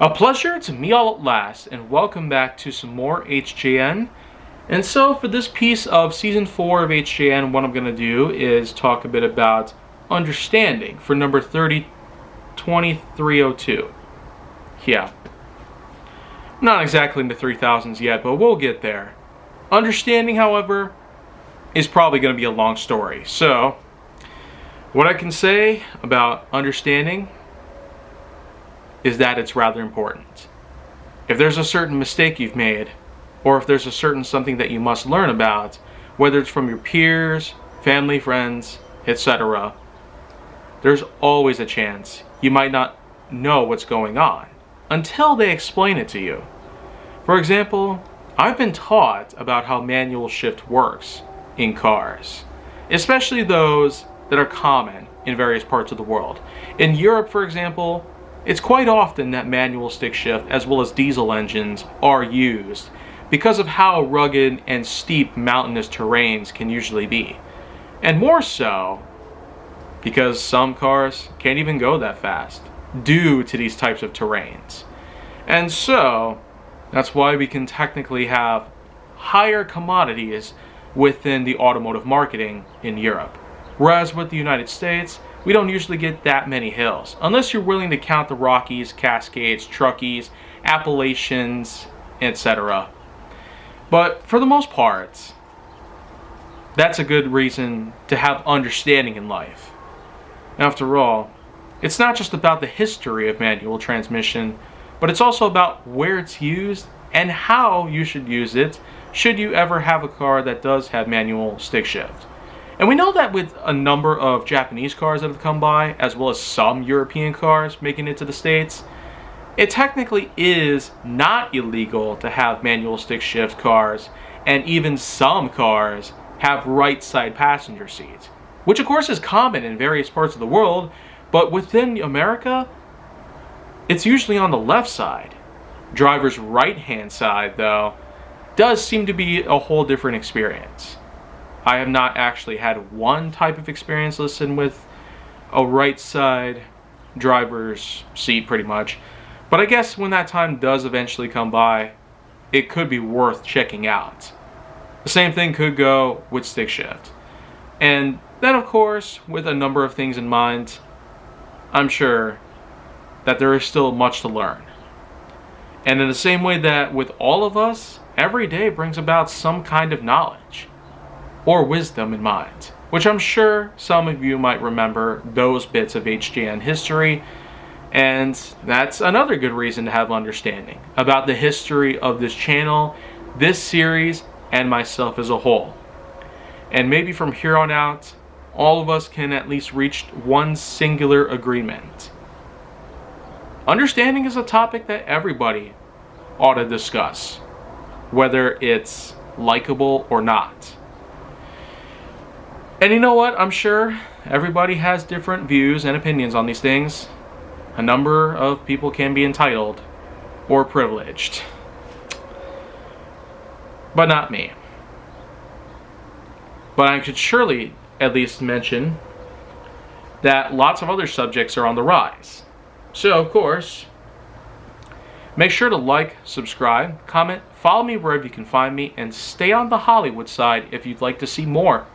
A pleasure to meet all at last, and welcome back to some more HJN. And so for this piece of Season 4 of HJN, what I'm going to do is talk a bit about understanding for number 2302. Yeah. Not exactly in the 3000s yet, but we'll get there. Understanding, however, is probably going to be a long story. So, what I can say about understanding is that it's rather important. If there's a certain mistake you've made, or if there's a certain something that you must learn about, whether it's from your peers, family, friends, etc., there's always a chance you might not know what's going on until they explain it to you. For example, I've been taught about how manual shift works in cars, especially those that are common in various parts of the world. In Europe, for example, it's quite often that manual stick shift as well as diesel engines are used because of how rugged and steep mountainous terrains can usually be. And more so because some cars can't even go that fast due to these types of terrains. And so that's why we can technically have higher commodities within the automotive marketing in Europe. Whereas with the United States, we don't usually get that many hills, unless you're willing to count the Rockies, Cascades, Truckies, Appalachians, etc. But for the most part, that's a good reason to have understanding in life. After all, it's not just about the history of manual transmission, but it's also about where it's used and how you should use it should you ever have a car that does have manual stick shift. And we know that with a number of Japanese cars that have come by, as well as some European cars making it to the States, it technically is not illegal to have manual stick shift cars, and even some cars have right side passenger seats, which of course is common in various parts of the world, but within America, it's usually on the left side. Driver's right hand side, though, does seem to be a whole different experience. I have not actually had one type of experience listed with a right side driver's seat pretty much. But I guess when that time does eventually come by, it could be worth checking out. The same thing could go with stick shift. And then of course, with a number of things in mind, I'm sure that there is still much to learn. And in the same way that with all of us, every day brings about some kind of knowledge or wisdom in mind, which I'm sure some of you might remember those bits of HJN history, and that's another good reason to have understanding about the history of this channel, this series, and myself as a whole. And maybe from here on out, all of us can at least reach one singular agreement. Understanding is a topic that everybody ought to discuss, whether it's likable or not. And you know what? I'm sure everybody has different views and opinions on these things. A number of people can be entitled or privileged, but not me. But I could surely at least mention that lots of other subjects are on the rise. So, of course, make sure to like, subscribe, comment, follow me wherever you can find me, and stay on the Hollywood side if you'd like to see more.